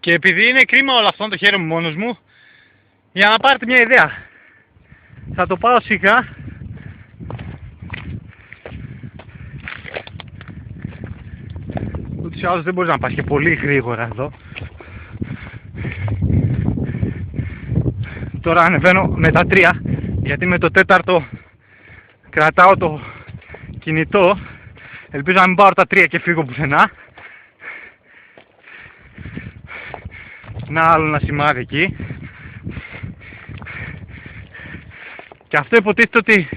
Και επειδή είναι κρίμα όλο αυτό, το χαίρομαι μόνος μου, για να πάρετε μια ιδέα. Θα το πάω σιγά. Ούτως ή άλλως δεν μπορείς να πας και πολύ γρήγορα εδώ. Τώρα ανεβαίνω με τα 3, γιατί με το 4ο κρατάω το κινητό. Ελπίζω να μην πάρω τα 3 και φύγω πουθενά. Να άλλο ένα σημάδι εκεί. Και αυτό υποτίθεται ότι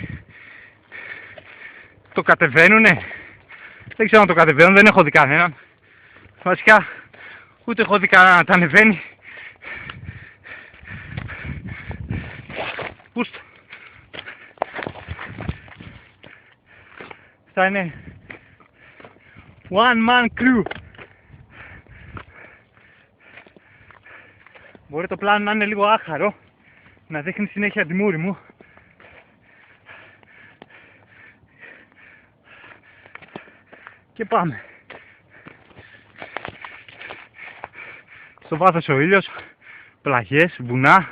το κατεβαίνουνε. Δεν ξέρω αν το κατεβαίνουν, δεν έχω δει κανέναν. Βασικά ούτε έχω δει κανέναν να τα ανεβαίνει. Πούστο. Αυτά είναι one man crew. Μπορεί το πλάνο να είναι λίγο άχαρο, να δείχνει συνέχεια τη μούρη μου. Και πάμε. Στο βάθος ο ήλιος, πλαγιές, βουνά.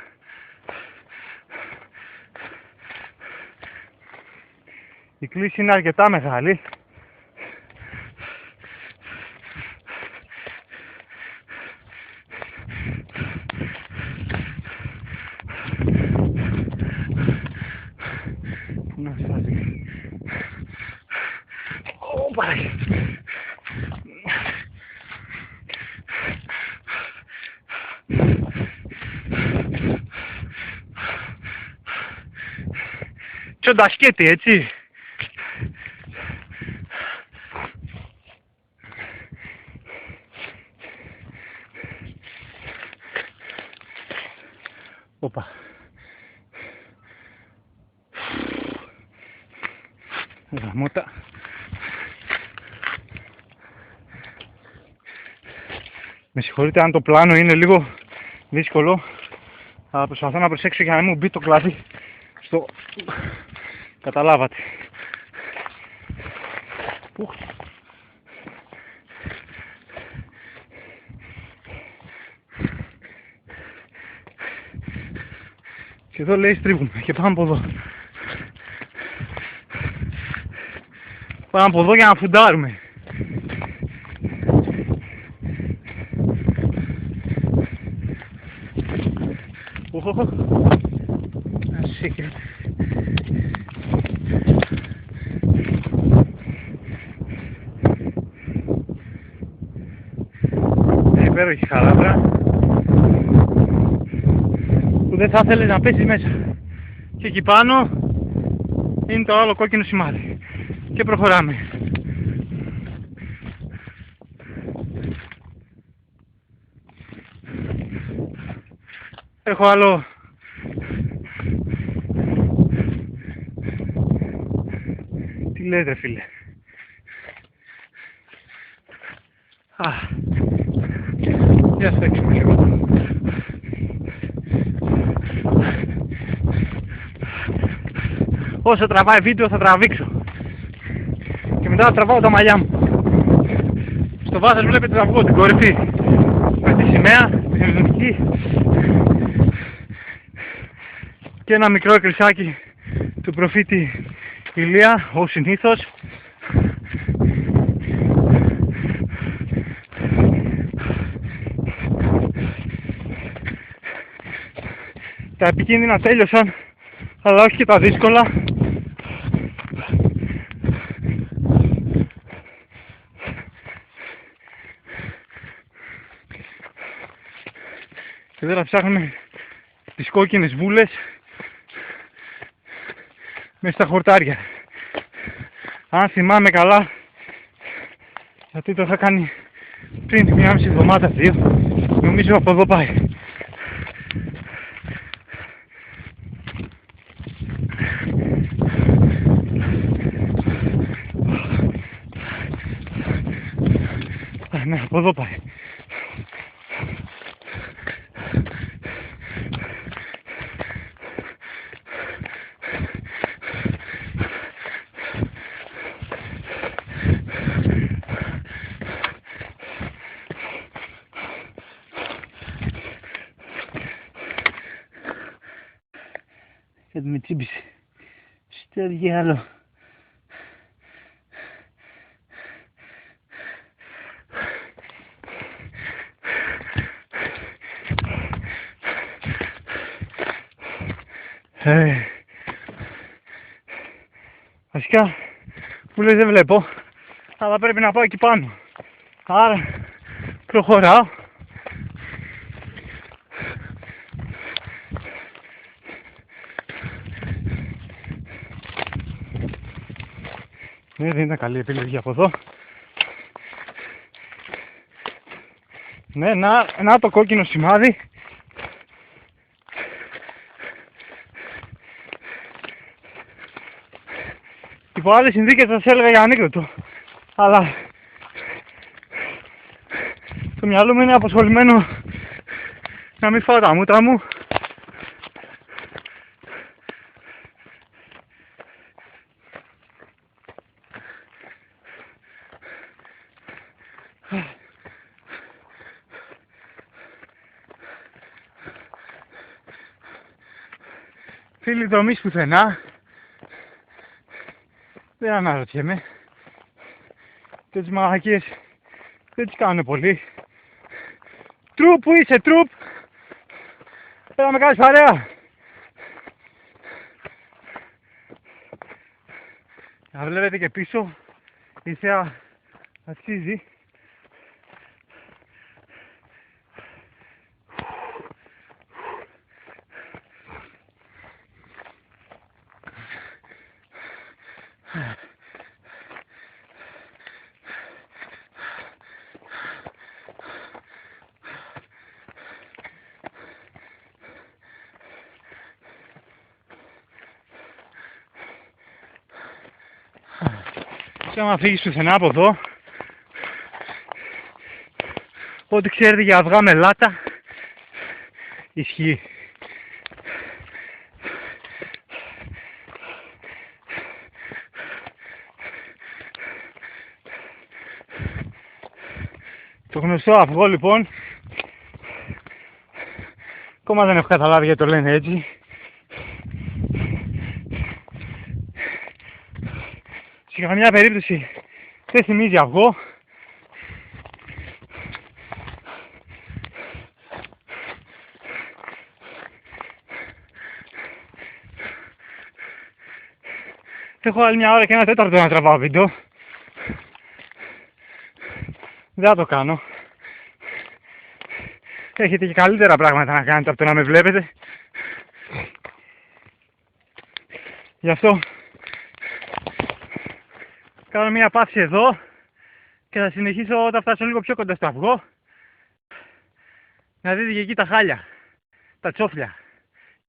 Η κλίση είναι αρκετά μεγάλη. Να στάζει. Πάει. Τσοντασκέτη, έτσι. Όπα. Γαμώτα. Με συγχωρείτε αν το πλάνο είναι λίγο δύσκολο. Θα προσπαθώ να προσέξω για να μην μου μπει το κλαδί στο... Καταλάβατε. Και εδώ λέει στρίβουμε και πάμε από εδώ. Πάμε από εδώ για να φουντάρουμε. Υπέροχη χαράδρα που δεν θα ήθελες να πέσεις μέσα. Και εκεί πάνω είναι το άλλο κόκκινο σημάδι. Και προχωράμε. Έχω άλλο. Τι λέτε φίλε. Για στέξουμε λίγο. Όσο τραβάει βίντεο θα τραβήξω. Και μετά θα τραβάω τα μαλλιά μου. Στο βάθος βλέπετε να βγω την κορυφή. Με τη σημαία, τη χειμωνική. Και ένα μικρό εκκλησάκι του προφήτη Ηλία, ως συνήθως. Τα επικίνδυνα τέλειωσαν, αλλά όχι και τα δύσκολα. Και τώρα ψάχνουμε τις κόκκινες βούλες μέσα στα χορτάρια. Αν θυμάμαι καλά, γιατί το είχα κάνει πριν 1,5 εβδομάδα, 2, νομίζω από εδώ πάει. Ναι, από εδώ πάει. Γιατί με τσίμπησε. Στο άλλο. Βασικά, που λες δεν βλέπω, αλλά πρέπει να πάω εκεί πάνω. Άρα, προχωράω. Δεν ήταν καλή επιλογή από εδώ. Ναι, να το κόκκινο σημάδι. Υπό άλλες συνθήκες θα σας έλεγα για ανίκδοτο. Αλλά το μυαλό μου είναι αποσχολημένο να μην φάω τα μούτρα μου. Φίλοι δρομής πουθενά. Δεν αναρωτιέμαι. Και τις μαλακίες δεν τις κάνουν πολύ. Τρουπ, που είσαι τρουπ? Έλα με κάνεις παρέα. Να βλέπετε και πίσω η θέα αξίζει. Και άμα φύγεις πουθενά από εδώ, ό,τι ξέρετε για αυγά με λάτα ισχύει. Το γνωστό αυγό λοιπόν, ακόμα δεν έχω καταλάβει γιατί το λένε έτσι. Σε καμιά περίπτωση δεν θυμίζει αυγό. Έχω άλλη μια ώρα και ένα τέταρτο να τραβάω βίντεο. Δεν θα το κάνω. Έχετε και καλύτερα πράγματα να κάνετε από το να με βλέπετε. Γι' αυτό κάνω μια παύση εδώ και θα συνεχίσω όταν φτάσω λίγο πιο κοντά στο αυγό. Να δείτε και εκεί τα χάλια, τα τσόφλια.